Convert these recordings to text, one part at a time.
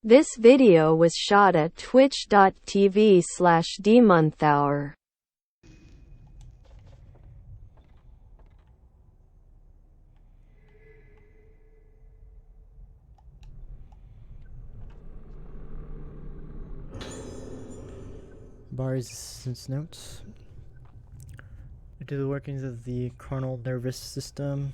This video was shot at twitch.tv/dmonthhour. Barry's assistance notes. Due to the workings of the coronal nervous system,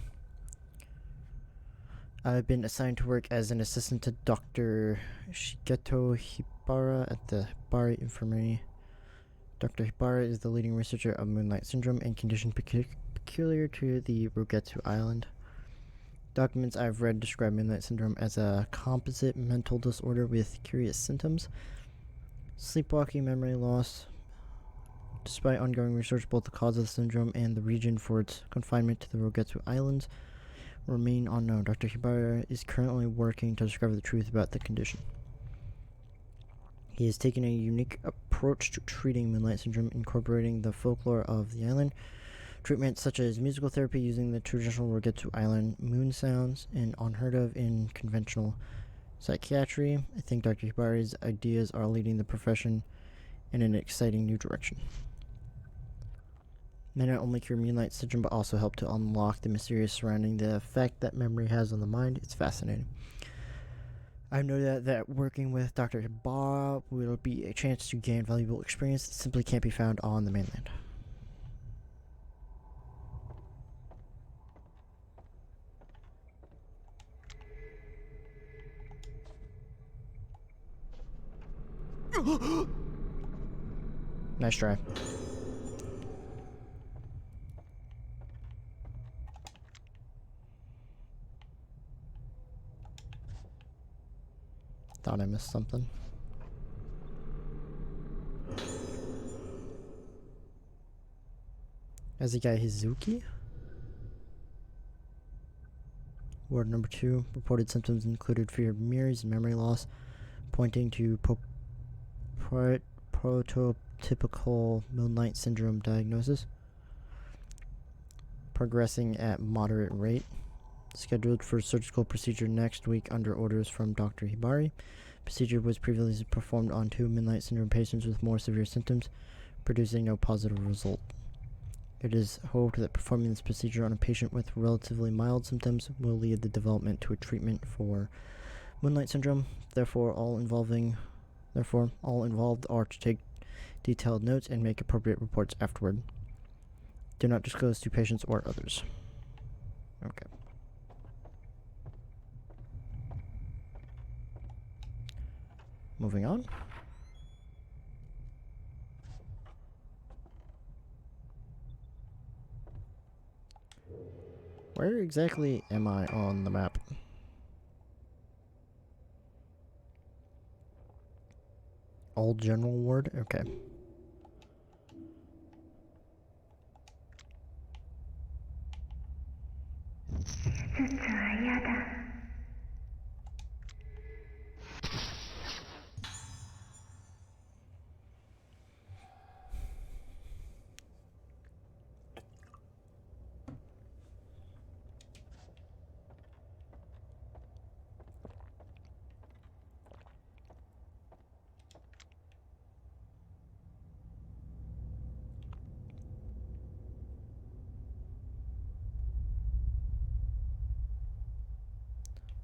I've been assigned to work as an assistant to Dr. Shigeto Hibara at the Hibari Infirmary. Dr. Hibara is the leading researcher of moonlight syndrome and condition peculiar to the Rogetsu Island. Documents I've read describe moonlight syndrome as a composite mental disorder with curious symptoms: sleepwalking, memory loss. Despite ongoing research, both the cause of the syndrome and the region for its confinement to the Rogetsu Islands remain unknown. Dr. Hibara is currently working to discover the truth about the condition. He has taken a unique approach to treating moonlight syndrome, incorporating the folklore of the island, treatments such as musical therapy using the traditional Rogetsu Island moon sounds, and unheard of in conventional psychiatry. I think Dr. Hibari's ideas are leading the profession in an exciting new direction. May not only cure moonlight syndrome, but also help to unlock the mysterious surrounding the effect that memory has on the mind. It's fascinating. I know that working with Dr. Hibara will be a chance to gain valuable experience that simply can't be found on the mainland. Nice try. Thought I missed something. As the guy Hizuki? Ward number 2. Reported symptoms included fear of mirrors and memory loss, pointing to prototypical moonlight syndrome diagnosis. Progressing at moderate rate. Scheduled for surgical procedure next week under orders from Dr. Hibari. Procedure was previously performed on 2 moonlight syndrome patients with more severe symptoms, producing no positive result. It is hoped that performing this procedure on a patient with relatively mild symptoms will lead the development to a treatment for moonlight syndrome. Therefore, all involved are to take detailed notes and make appropriate reports afterward. Do not disclose to patients or others. Okay. Moving on. Where exactly am I on the map? Old General Ward? Okay.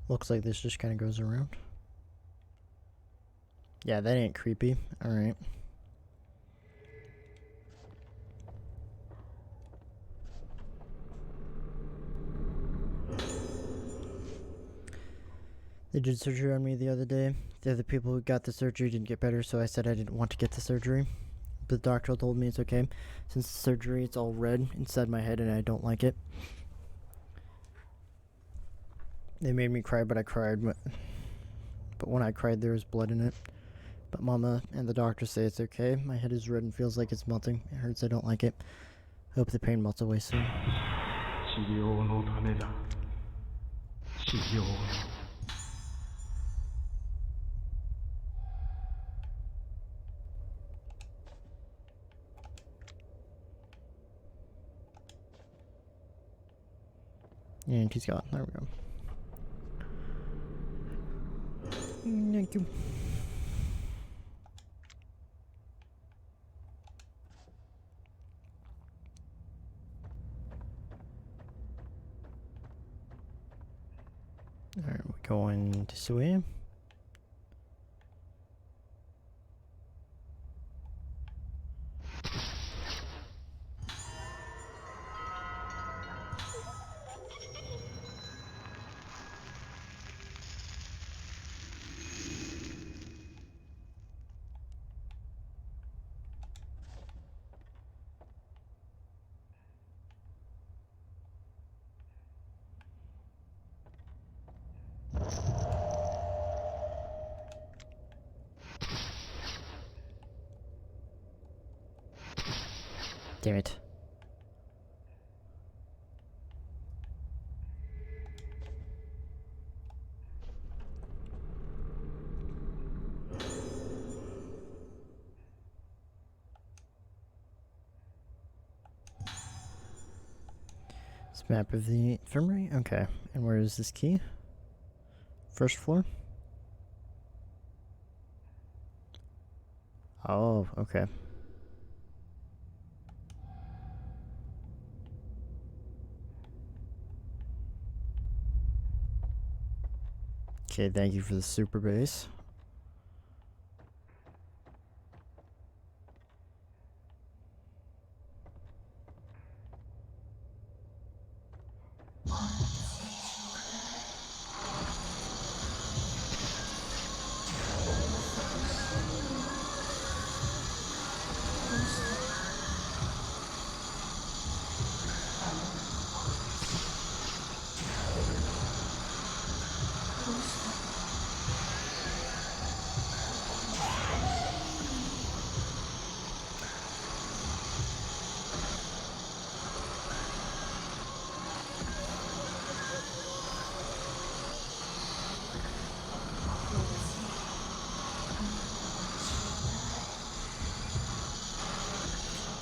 Looks like this just kind of goes around. Yeah, that ain't creepy. Alright. They did surgery on me the other day. The other people who got the surgery didn't get better, so I said I didn't want to get the surgery. But the doctor told me it's okay. Since the surgery, it's all red inside my head and I don't like it. They made me cry, but I cried. But when I cried, there was blood in it. But Mama and the doctor say it's okay. My head is red and feels like it's melting. It hurts, I don't like it. Hope the pain melts away soon. And he's gone. There we go. Thank you. Alright, we're going this way. Damn it. This map of the infirmary? Okay. And where is this key? First floor? Oh, okay. Okay, thank you for the super base.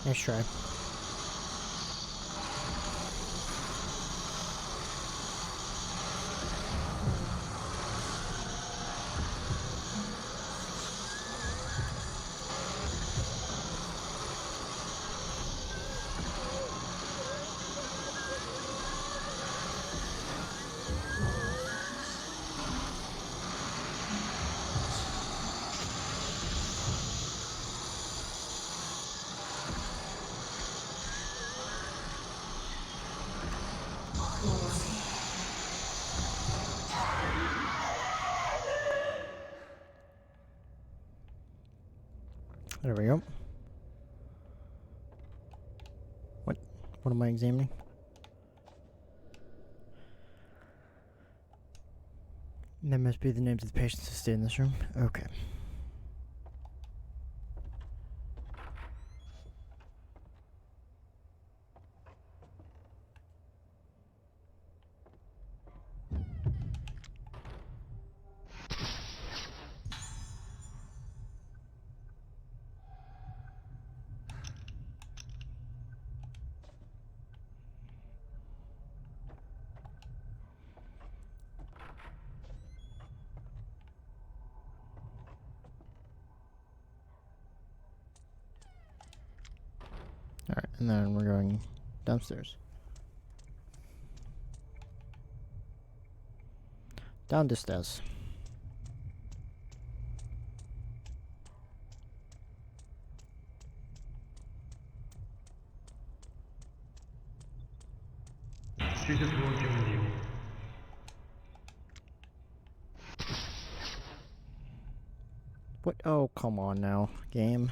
Nice try. There we go. What am I examining? That must be the names of the patients who stay in this room. Okay. Alright, and then we're going downstairs. Down the stairs. What? Oh, come on now, game.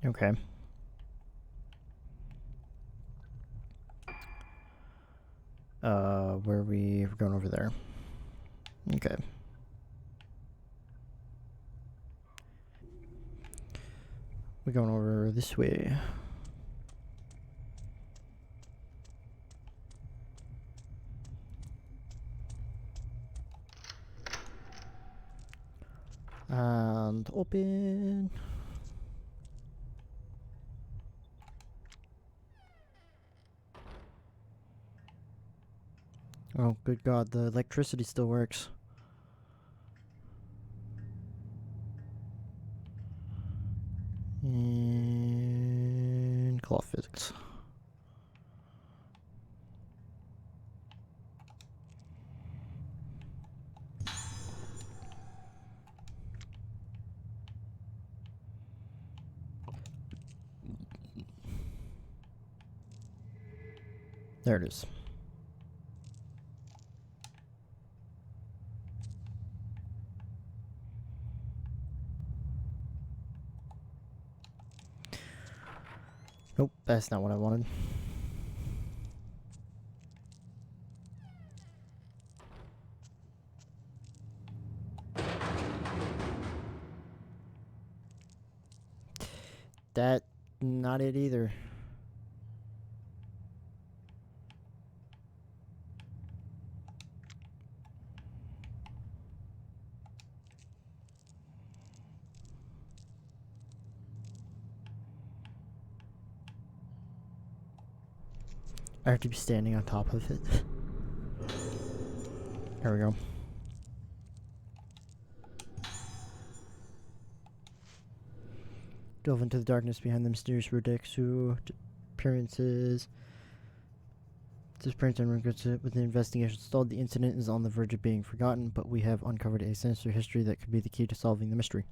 Okay. Where are we? We're going over there. Okay. We're going over this way. And open. Oh, good God, the electricity still works. And cloth physics. There it is. Nope, that's not what I wanted. That, not it either. I have to be standing on top of it. There we go. Delve into the darkness behind the mysterious Rodexu appearances. Disappearance and regrets it. With the investigation stalled, the incident is on the verge of being forgotten, but we have uncovered a sinister history that could be the key to solving the mystery.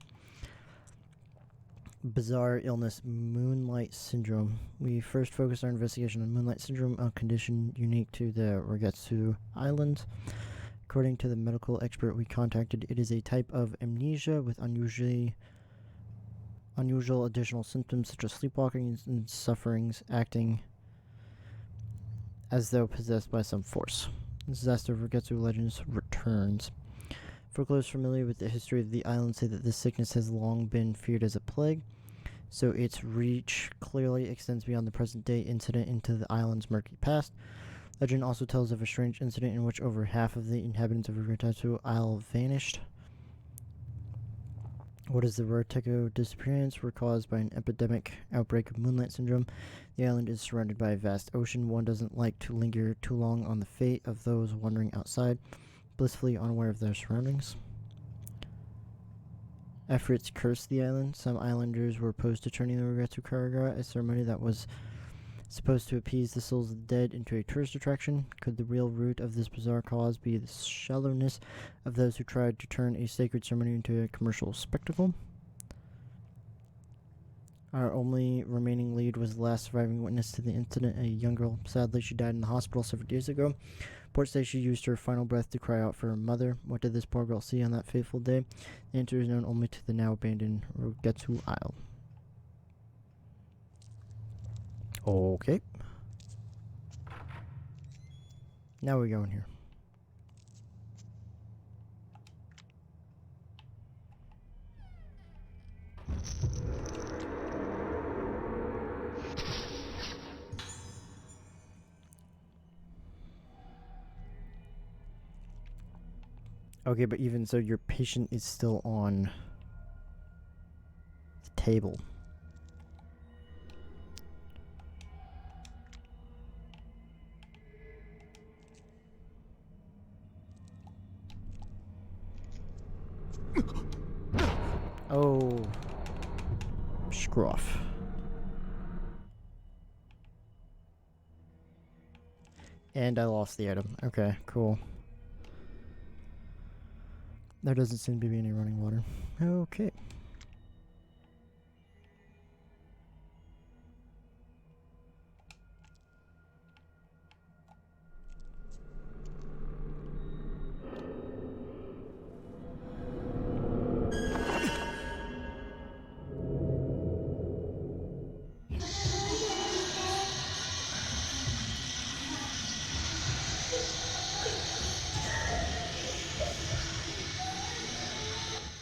Bizarre illness, moonlight syndrome. We first focused our investigation on moonlight syndrome, a condition unique to the Rogetsu Islands. According to the medical expert we contacted, it is a type of amnesia with unusual additional symptoms such as sleepwalking and sufferings, acting as though possessed by some force. Disaster Rogetsu Legends returns. Folklore familiar with the history of the island say that this sickness has long been feared as a plague, so its reach clearly extends beyond the present day incident into the island's murky past. Legend also tells of a strange incident in which over half of the inhabitants of Rogetsu Isle vanished. What is the Roteco disappearance were caused by an epidemic outbreak of moonlight syndrome. The island is surrounded by a vast ocean. One doesn't like to linger too long on the fate of those wandering outside, blissfully unaware of their surroundings. Efforts cursed the island. Some islanders were opposed to turning the Rogetsu Karaga, a ceremony that was supposed to appease the souls of the dead, into a tourist attraction. Could the real root of this bizarre cause be the shallowness of those who tried to turn a sacred ceremony into a commercial spectacle? Our only remaining lead was the last surviving witness to the incident, a young girl. Sadly, she died in the hospital several years ago. Reports say she used her final breath to cry out for her mother. What did this poor girl see on that fateful day? The answer is known only to the now abandoned Rogetsu Isle. Okay. Now we go in here. Okay, but even so, your patient is still on the table. Oh. Scruff. And I lost the item. Okay, cool. There doesn't seem to be any running water. Okay.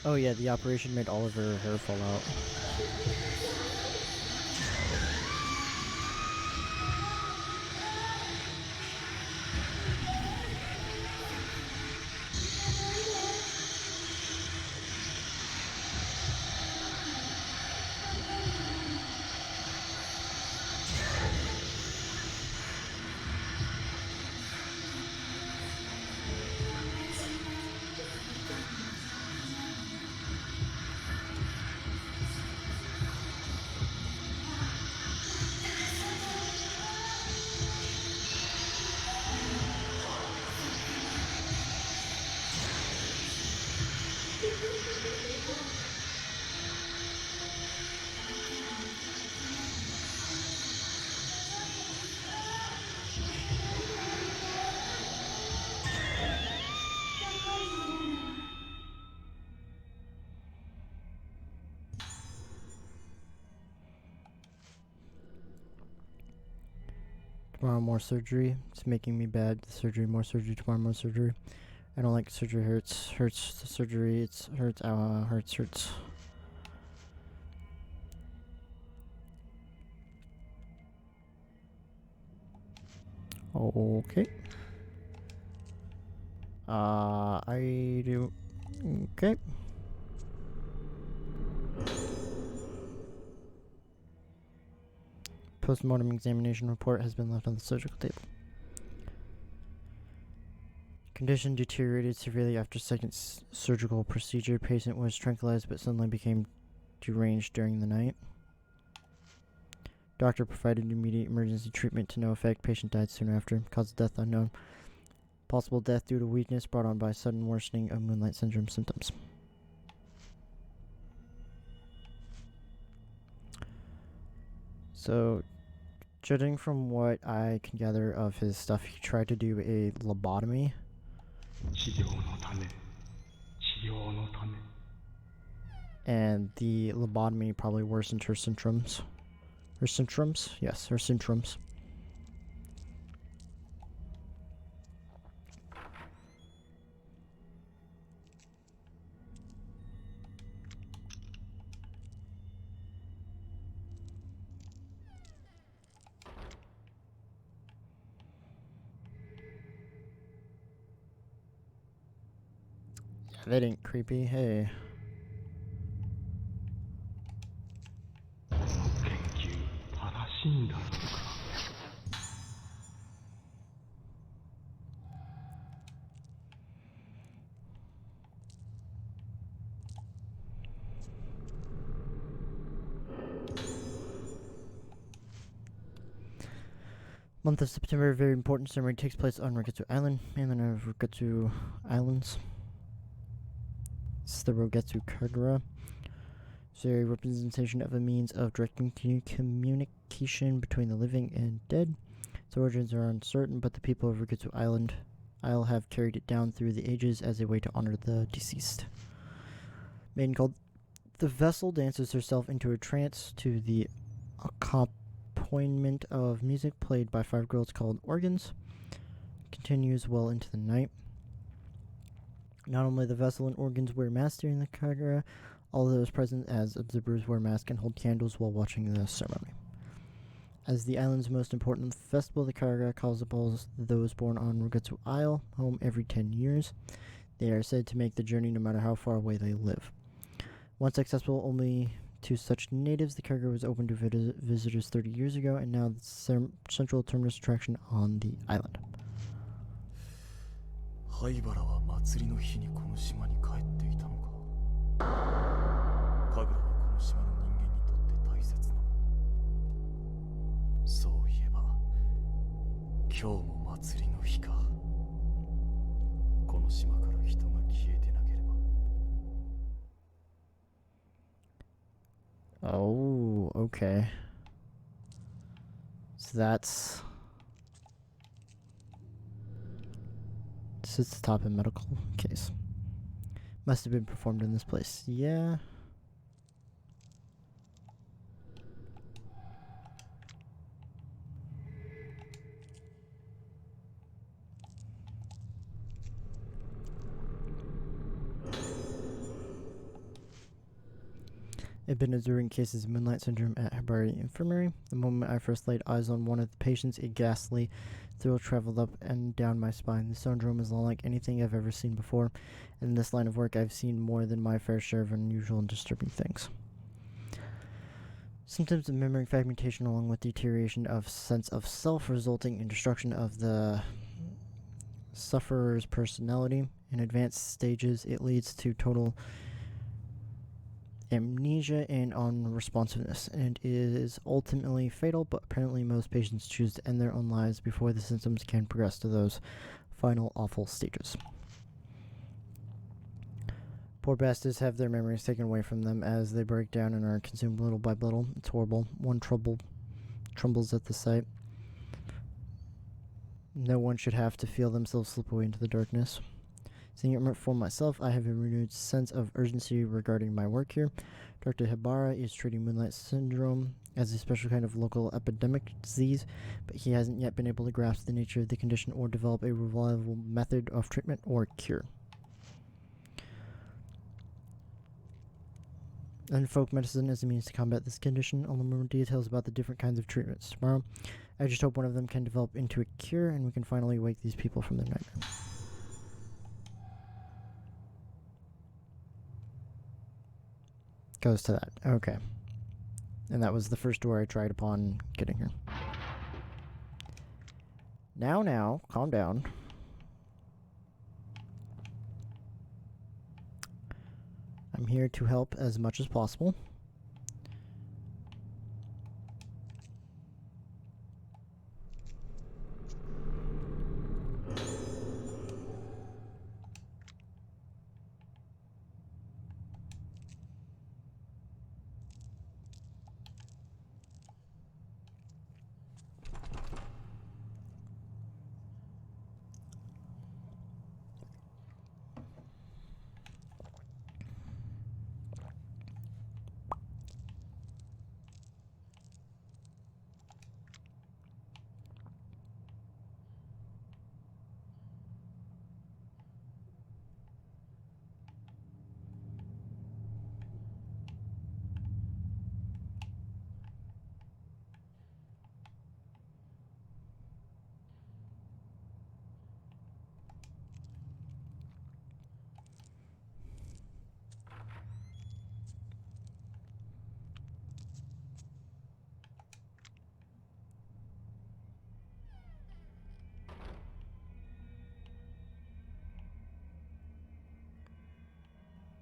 Oh yeah, the operation made all of her hair fall out. Tomorrow more surgery. It's making me bad. Surgery, more surgery. Tomorrow more surgery. I don't like surgery. Hurts. Hurts. The surgery. It's hurts. Hurts. Hurts. Okay. I do. Okay. Postmortem examination report has been left on the surgical table. Condition deteriorated severely after second surgical procedure. Patient was tranquilized but suddenly became deranged during the night. Doctor provided immediate emergency treatment to no effect. Patient died soon after. Cause of death unknown. Possible death due to weakness brought on by sudden worsening of moonlight syndrome symptoms. So, judging from what I can gather of his stuff, he tried to do a lobotomy. And the lobotomy probably worsened her symptoms. Her symptoms? Yes, her symptoms. Yeah, that ain't creepy. Hey. Month of September, very important ceremony takes place on Rogetsu Island, mainland of Rogetsu Islands. This is the Rogetsu Kagura. It's a representation of a means of direct communication between the living and dead. Its origins are uncertain, but the people of Rogetsu Isle have carried it down through the ages as a way to honor the deceased. Maiden called the vessel dances herself into a trance to the accompaniment of music played by 5 girls called organs. Continues well into the night. Not only the vessel and organs wear masks during the Kagura, all those present as observers wear masks and hold candles while watching the ceremony. As the island's most important festival, the Kagura calls upon those born on Rogetsu Isle home every 10 years. They are said to make the journey no matter how far away they live. Once accessible only to such natives, the Kagura was open to visitors 30 years ago, and now the central terminus attraction on the island. 灰原は祭りの日にこの島に帰っていたのか。神楽はこの島の人間にとって大切なもの。そういえば、今日も祭りの日か。この島から人が消えてなければ。Oh, okay. So that's... Sits atop a medical case. Must have been performed in this place. Yeah. I've been observing cases of moonlight syndrome at Hibari Infirmary. The moment I first laid eyes on one of the patients, a ghastly thrill traveled up and down my spine. The syndrome is unlike anything I've ever seen before, and in this line of work I've seen more than my fair share of unusual and disturbing things. Symptoms of memory fragmentation along with deterioration of sense of self resulting in destruction of the sufferer's personality. In advanced stages, it leads to total amnesia and unresponsiveness, and is ultimately fatal, but apparently most patients choose to end their own lives before the symptoms can progress to those final awful stages. Poor bastards have their memories taken away from them as they break down and are consumed little by little. It's horrible. One trembles at the sight. No one should have to feel themselves slip away into the darkness. Seeing it for myself, I have a renewed sense of urgency regarding my work here. Dr. Hibara is treating moonlight syndrome as a special kind of local epidemic disease, but he hasn't yet been able to grasp the nature of the condition or develop a reliable method of treatment or cure. And folk medicine as a means to combat this condition. I'll learn more details about the different kinds of treatments tomorrow. I just hope one of them can develop into a cure and we can finally wake these people from their nightmare. Goes to that. Okay. And that was the first door I tried upon getting here. Now, calm down. I'm here to help as much as possible.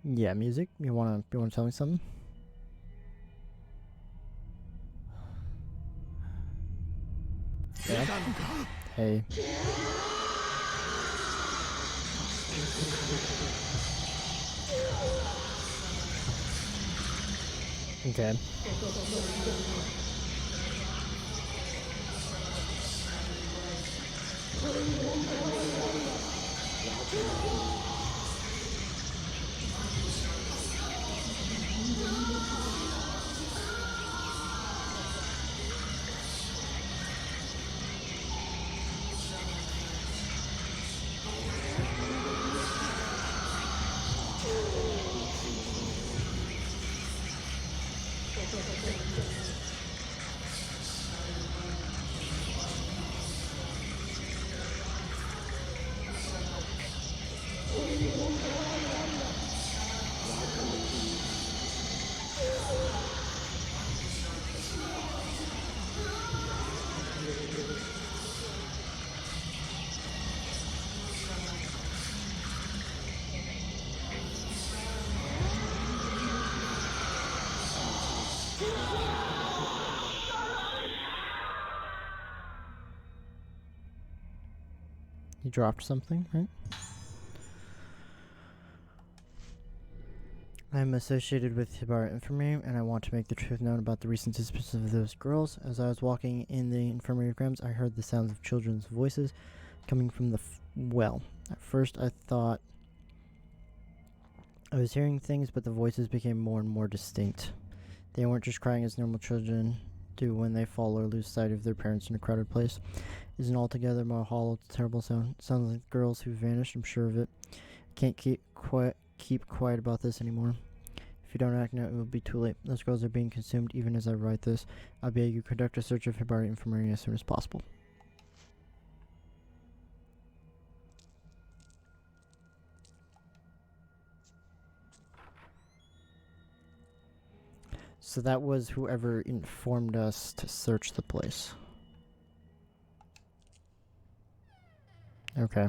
Yeah, music. You wanna tell me something? Yeah. Hey. Okay. You dropped something, right? I'm associated with Hibara Infirmary, and I want to make the truth known about the recent disappearance of those girls. As I was walking in the infirmary grounds, I heard the sounds of children's voices coming from the well. At first, I thought I was hearing things, but the voices became more and more distinct. They weren't just crying as normal children do when they fall or lose sight of their parents in a crowded place. It is an altogether more hollow, terrible sound. It sounds like girls who vanished, I'm sure of it. Can't keep quiet about this anymore. If you don't act now, it will be too late. Those girls are being consumed even as I write this. I beg you, conduct a search of Hibari Infirmary as soon as possible. So that was whoever informed us to search the place. Okay.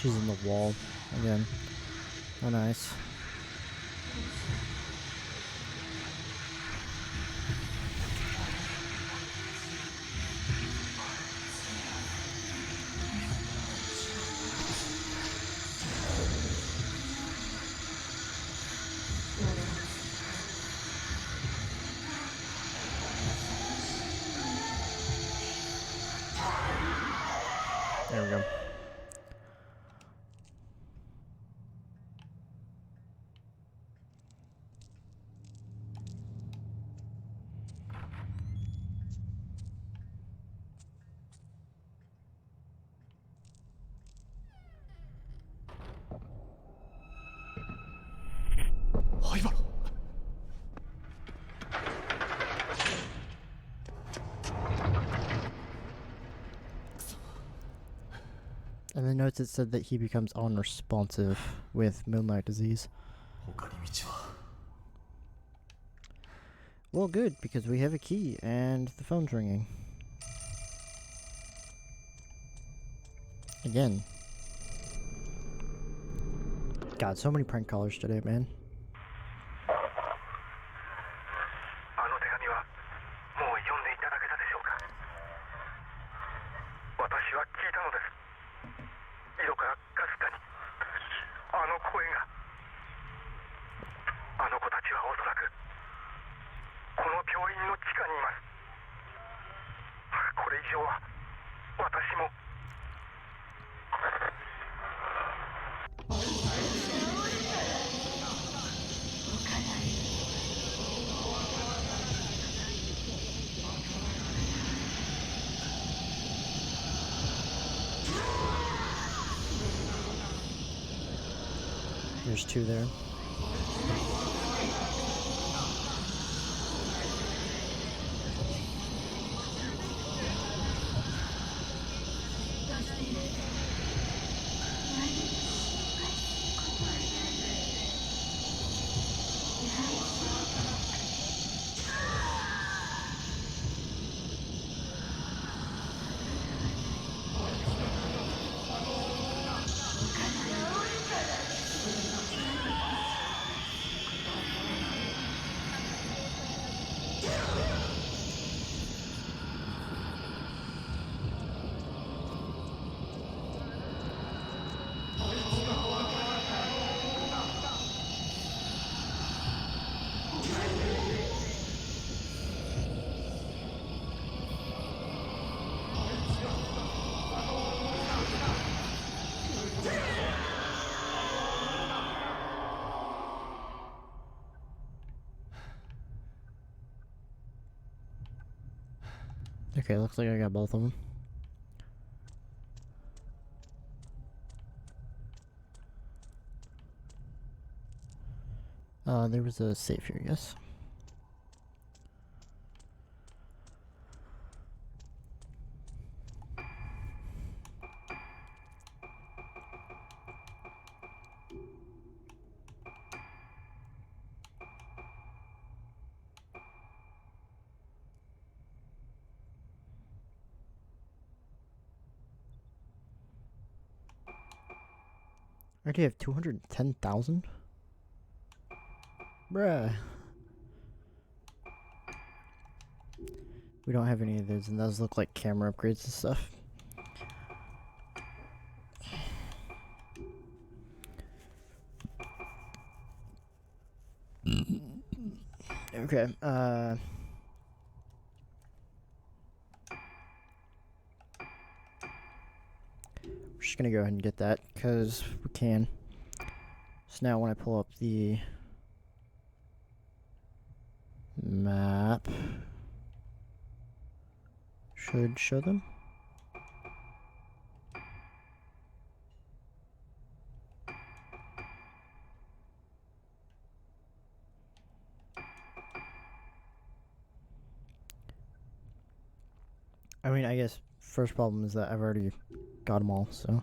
She's in the wall again. Oh, nice. There we go. In the notes it said that he becomes unresponsive with moonlight disease. Well, good, because we have a key and the phone's ringing. Again. God, so many prank callers today, man. There's two there. Okay, looks like I got both of them. There was a safe here, yes. I already have 210,000? Bruh. We don't have any of those, and those look like camera upgrades and stuff. Okay, we're just gonna go ahead and get that, because we can. So now when I pull up the map, should show them. I mean, I guess first problem is that I've already got them all, so.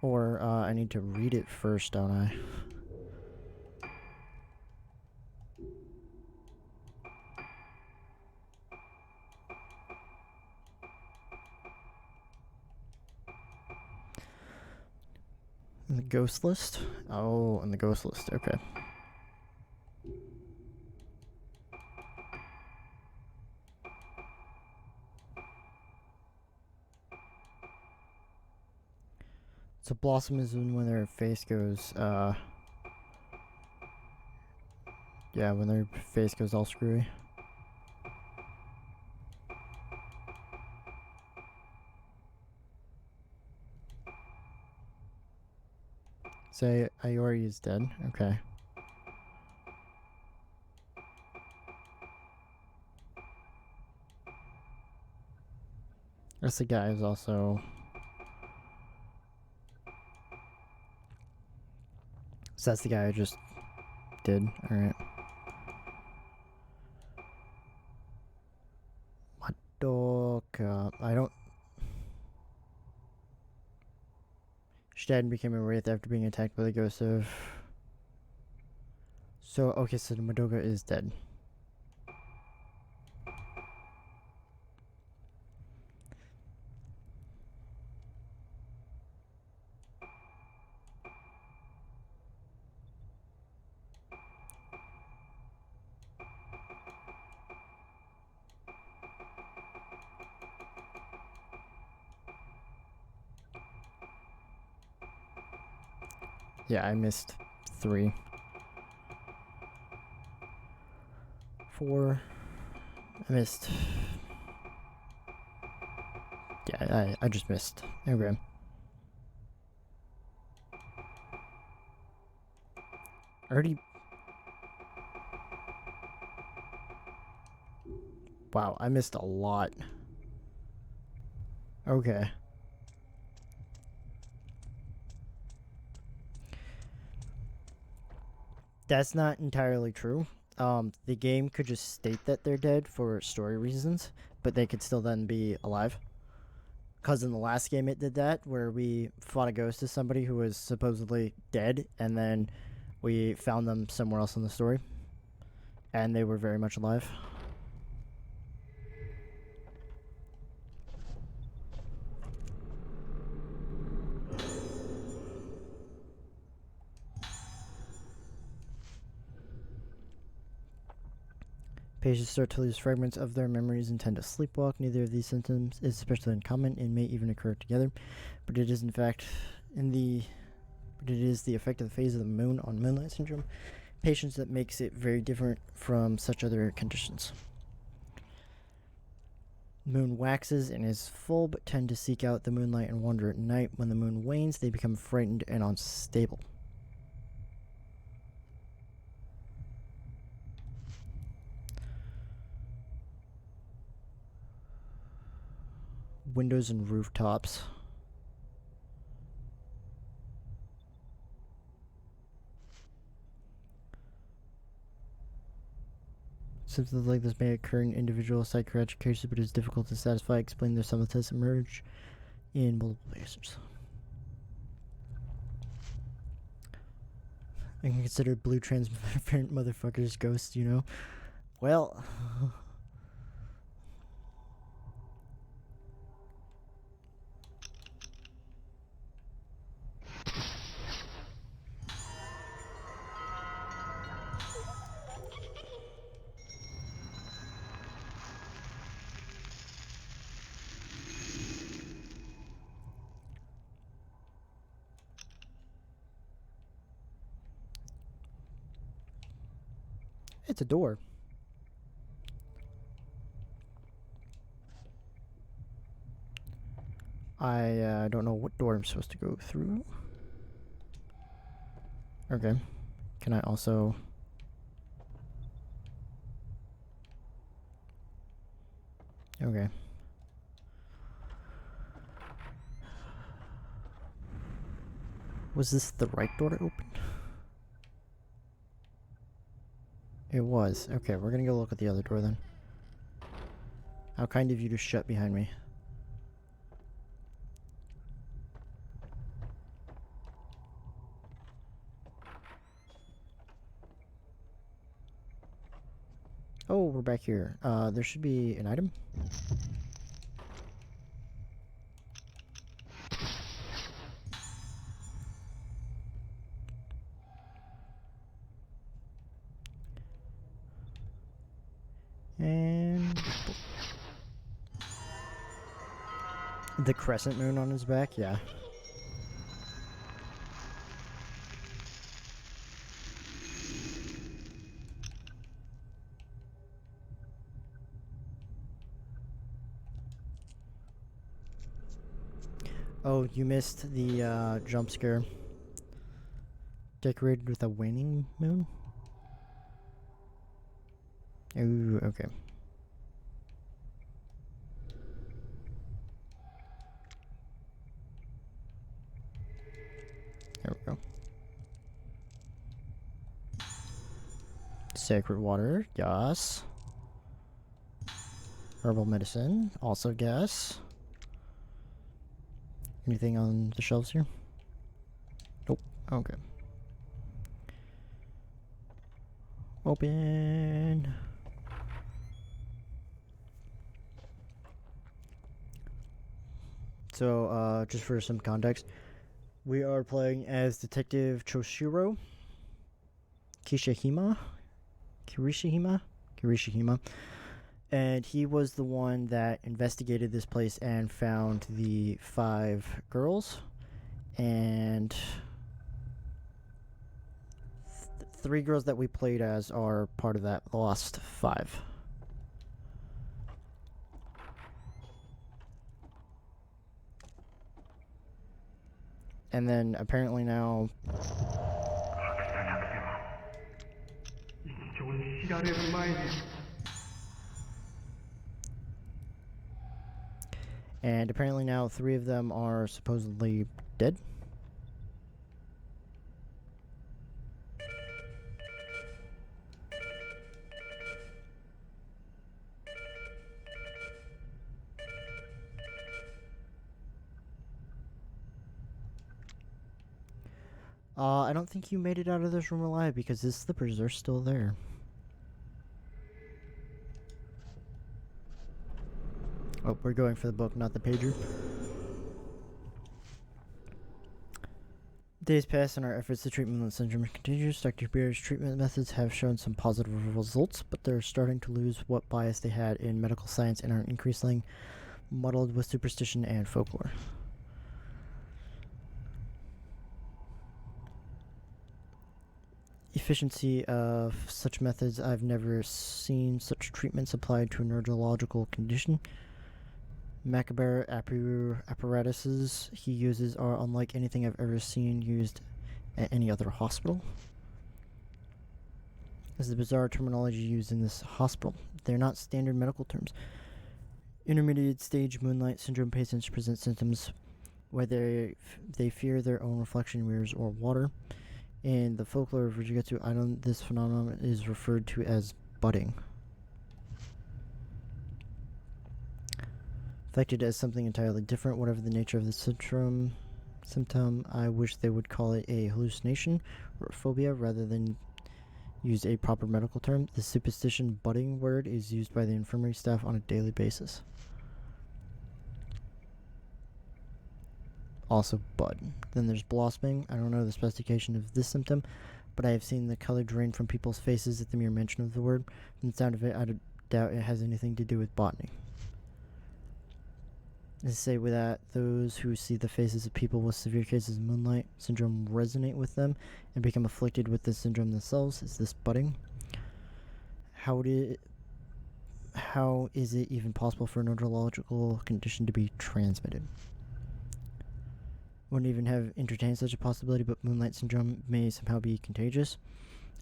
Or, I need to read it first, don't I? In the ghost list? Oh, in the ghost list, okay. So Blossom is when their face goes, yeah, when their face goes all screwy. Say, Iori is dead, okay. That's the guy who's also... So that's the guy I just did, alright. Madoka, I don't... She died and became a wraith after being attacked by the ghost of... So, okay, so Madoka is dead. Yeah, I missed 3. 4. I missed... Yeah, I just missed. Okay. Already... Wow, I missed a lot. Okay. That's not entirely true. The game could just state that they're dead for story reasons, but they could still then be alive. Because in the last game it did that, where we fought a ghost of somebody who was supposedly dead, and then we found them somewhere else in the story. And they were very much alive. Patients start to lose fragments of their memories and tend to sleepwalk. Neither of these symptoms is especially uncommon and may even occur together, but it is in fact it is the effect of the phase of the moon on moonlight syndrome patients that makes it very different from such other conditions. The moon waxes and is full, but tend to seek out the moonlight and wander at night. When the moon wanes, they become frightened and unstable. windows and rooftops. Symptoms like this may occur in individual psychiatric cases, but it is difficult to satisfy. Explain their symptoms emerge in multiple patients. I can consider blue transparent motherfuckers ghosts, you know? Well... It's a door. I don't know what door I'm supposed to go through. Okay. Can I also... Okay. Was this the right door to open? It was. Okay, we're gonna go look at the other door then. How kind of you to shut behind me. Oh, we're back here. There should be an item. And... the crescent moon on his back? Yeah. Oh, you missed the jump scare. Decorated with a waning moon? Ooh, okay. There we go. Sacred water, yes. Herbal medicine, also gas. Anything on the shelves here? Nope. Okay. Open. So, just for some context, we are playing as Detective Choshiro Kirishima, and he was the one that investigated this place and found the 5 girls, and 3 girls that we played as are part of that lost 5. And then apparently now... And apparently now 3 of them are supposedly dead. I don't think you made it out of this room alive because his slippers are still there. Oh, we're going for the book, not the pager. Days pass and our efforts to treat moonlight syndrome continues. Dr. Beer's treatment methods have shown some positive results, but they're starting to lose what bias they had in medical science and are increasingly muddled with superstition and folklore. Efficiency of such methods. I've never seen such treatments applied to a neurological condition. Macabre apparatuses he uses are unlike anything I've ever seen used at any other hospital. This is the bizarre terminology used in this hospital. They're not standard medical terms. Intermediate stage moonlight syndrome patients present symptoms whether they fear their own reflection in mirrors or water. In the folklore of Rijigutsu Island, this phenomenon is referred to as budding. Affected as something entirely different, whatever the nature of the symptom, I wish they would call it a hallucination or a phobia rather than use a proper medical term. The superstition budding word is used by the infirmary staff on a daily basis. Also bud. Then there's blossoming. I don't know the specification of this symptom, but I have seen the color drain from people's faces at the mere mention of the word. From the sound of it, I doubt it has anything to do with botany. As I say with that, those who see the faces of people with severe cases of moonlight syndrome resonate with them and become afflicted with this syndrome themselves. Is this budding? How is it even possible for a neurological condition to be transmitted? Wouldn't even have entertained such a possibility, but moonlight syndrome may somehow be contagious.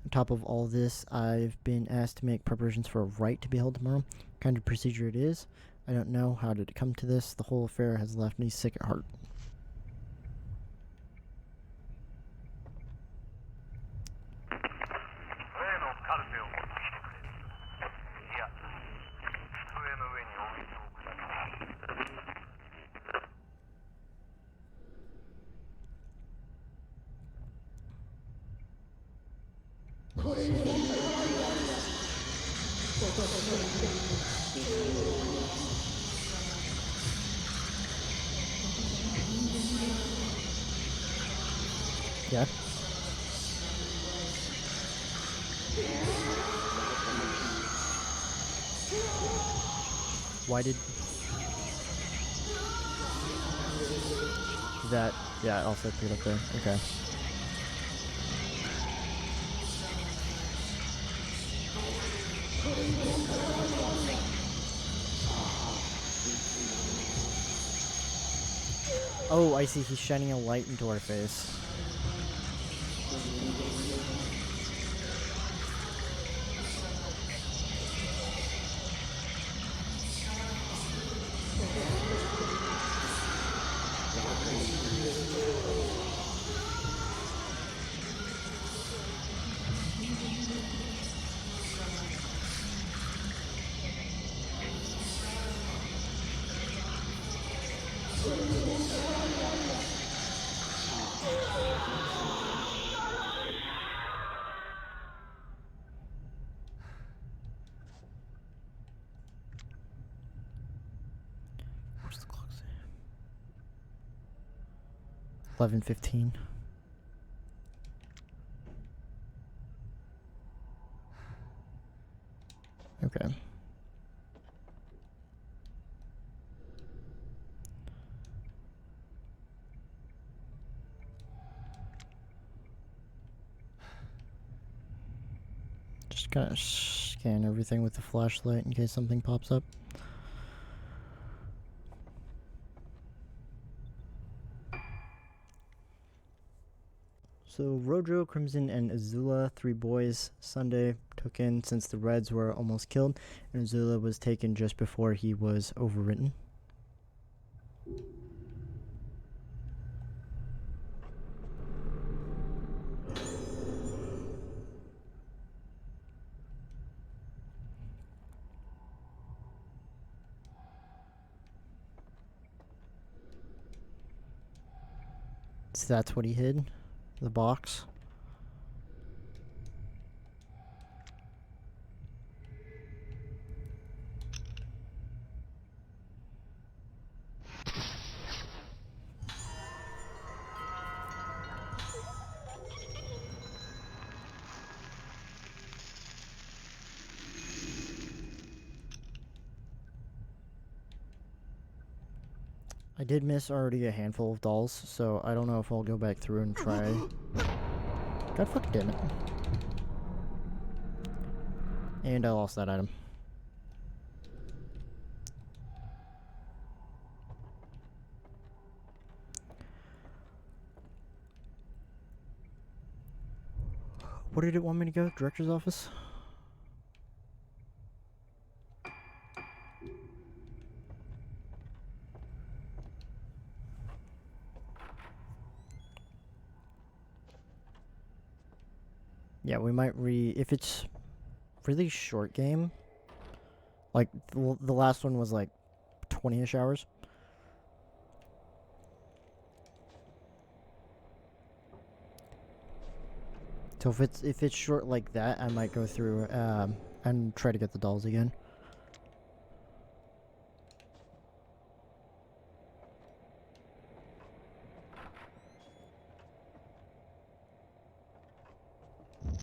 On top of all this, I've been asked to make preparations for a rite to be held tomorrow. What kind of procedure it is, I don't know. How did it come to this? The whole affair has left me sick at heart. Yeah. Why did that? Yeah, also put it up there. Okay. Oh, I see. He's shining a light into our face. Where's the clock say? 11:15. Okay. Just gotta scan everything with the flashlight in case something pops up. So Rodro, Crimson, and Azula, 3 boys, Sunday took in since the Reds were almost killed, and Azula was taken just before he was overwritten. So that's what he hid? The box? I did miss already a handful of dolls, so I don't know if I'll go back through and try. God fucking damn it. And I lost that item. Where did it want me to go? Director's office? Yeah, we might if it's really short game, like the last one was like 20-ish hours. So if it's short like that, I might go through and try to get the dolls again.